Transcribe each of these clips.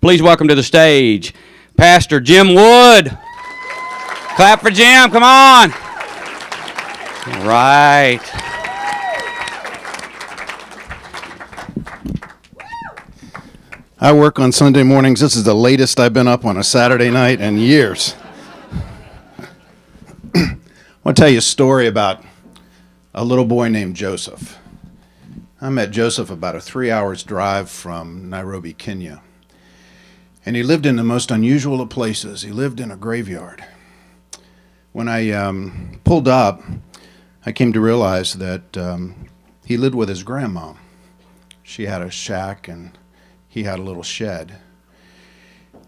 Please welcome to the stage Pastor Jim Wood. Clap for Jim, come on. All right. I work on Sunday mornings. This is the latest I've been up on a Saturday night in years. I want to tell you a story about a little boy named Joseph. I met Joseph about a 3-hour drive from Nairobi, Kenya. And he lived in the most unusual of places. He lived in a graveyard. When I pulled up, I came to realize that he lived with his grandma. She had a shack and he had a little shed.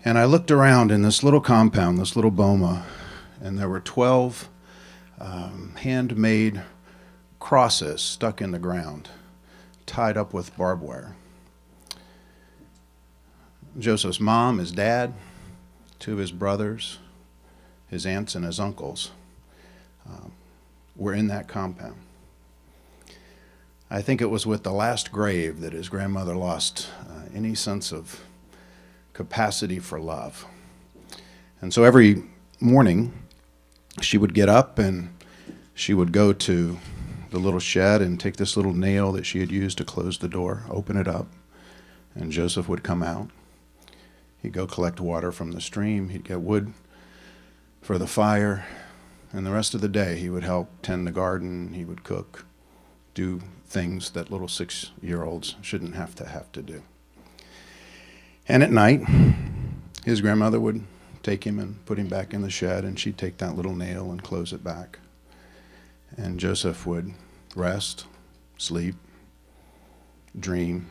And I looked around in this little compound, this little boma, and there were 12 handmade crosses stuck in the ground, tied up with barbed wire. Joseph's mom, his dad, 2 of his brothers, his aunts and his uncles were in that compound. I think it was with the last grave that his grandmother lost any sense of capacity for love. And so every morning she would get up and she would go to the little shed and take this little nail that she had used to close the door, open it up, and Joseph would come out. He'd go collect water from the stream, he'd get wood for the fire, and the rest of the day he would help tend the garden, he would cook, do things that little 6-year-olds shouldn't have to do. And at night, his grandmother would take him and put him back in the shed, and she'd take that little nail and close it back. And Joseph would rest, sleep, dream.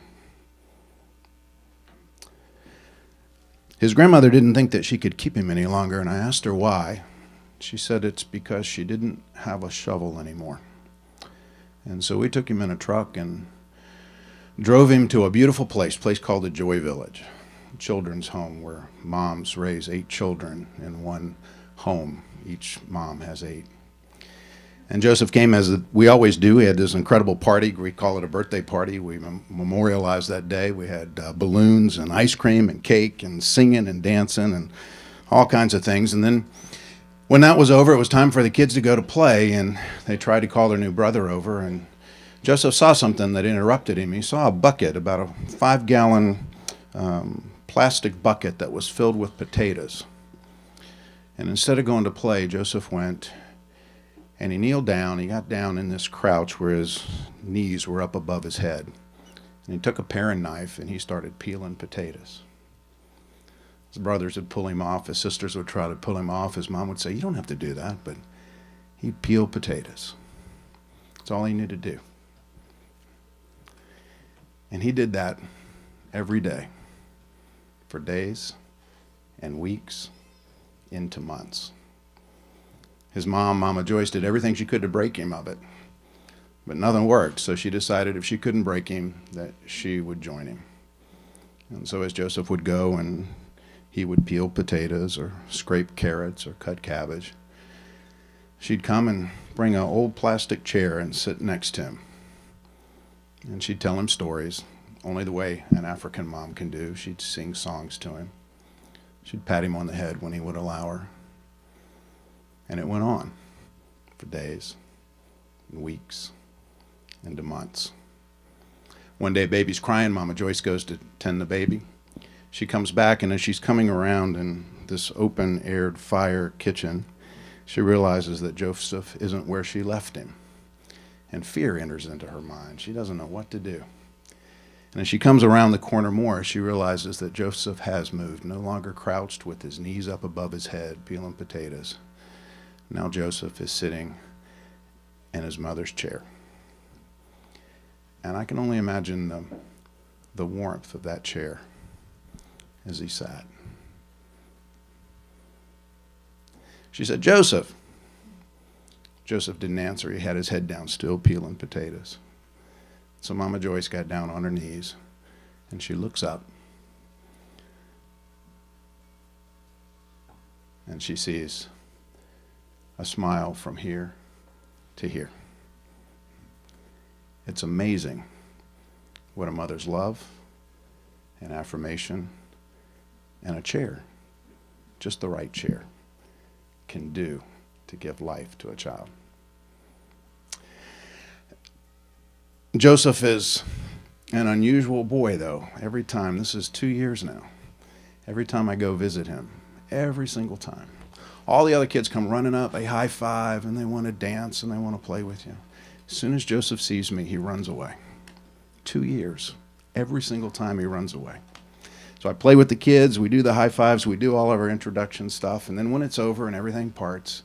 His grandmother didn't think that she could keep him any longer, and I asked her why. She said it's because she didn't have a shovel anymore. And so we took him in a truck and drove him to a beautiful place called the Joy Village, a children's home where moms raise 8 children in one home. Each mom has 8. And Joseph came as we always do. We had this incredible party. We call it a birthday party. We memorialized that day. We had balloons and ice cream and cake and singing and dancing and all kinds of things. And then when that was over, it was time for the kids to go to play, and they tried to call their new brother over, and Joseph saw something that interrupted him. He saw a bucket, about a 5-gallon plastic bucket that was filled with potatoes. And instead of going to play, Joseph went and he kneeled down. He got down in this crouch where his knees were up above his head. And he took a paring knife and he started peeling potatoes. His brothers would pull him off. His sisters would try to pull him off. His mom would say, "You don't have to do that." But he'd peel potatoes. That's all he knew to do. And he did that every day for days and weeks into months. His mom, Mama Joyce, did everything she could to break him of it. But nothing worked, so she decided if she couldn't break him, that she would join him. And so as Joseph would go and he would peel potatoes or scrape carrots or cut cabbage, she'd come and bring an old plastic chair and sit next to him. And she'd tell him stories, only the way an African mom can do. She'd sing songs to him. She'd pat him on the head when he would allow her. And it went on for days and weeks into months. One day, baby's crying. Mama Joyce goes to tend the baby. She comes back, and as she's coming around in this open-aired fire kitchen, she realizes that Joseph isn't where she left him. And fear enters into her mind. She doesn't know what to do. And as she comes around the corner more, she realizes that Joseph has moved, no longer crouched with his knees up above his head, peeling potatoes. Now Joseph is sitting in his mother's chair. And I can only imagine the warmth of that chair as he sat. She said, "Joseph." Joseph didn't answer. He had his head down, still peeling potatoes. So Mama Joyce got down on her knees, and she looks up, and she sees a smile from here to here. It's amazing what a mother's love and affirmation and a chair, just the right chair, can do to give life to a child. Joseph is an unusual boy, though. Every time, this is 2 years now, every time I go visit him, every single time, all the other kids come running up, they high five, and they want to dance, and they want to play with you. As soon as Joseph sees me, he runs away. 2 years. Every single time he runs away. So I play with the kids, we do the high fives, we do all of our introduction stuff, and then when it's over and everything parts,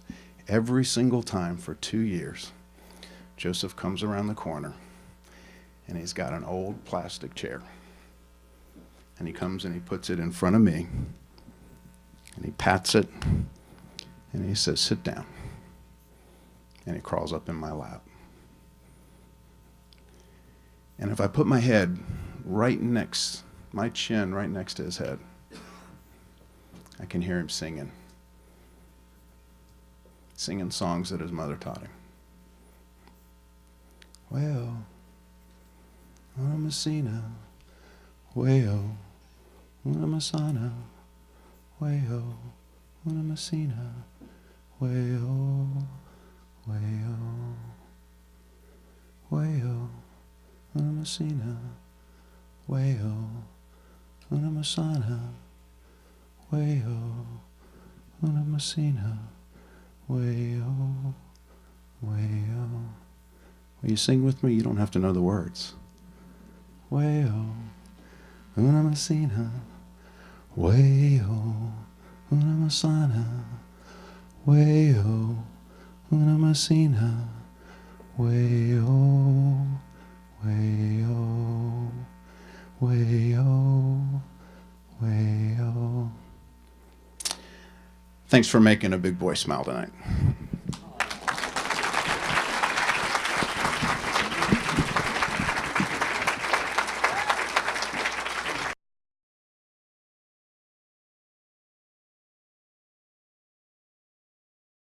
every single time for 2 years, Joseph comes around the corner, and he's got an old plastic chair. And he comes and he puts it in front of me, and he pats it, and he says, "Sit down." And he crawls up in my lap. And if I put my head my chin right next to his head, I can hear him singing songs that his mother taught him. Well, una Messina, way-o, una Messana, way-o, una Messina, way-o, way-o, way-o, una Messina, way-o, una Messana, way-o, una Messina, way-o, way-o. Will you sing with me? You don't have to know the words. Way-o, una Messina, way-o, una Messana, way-o, una Messina, way-o, way-o, way-o, way-o. Thanks for making a big boy smile tonight.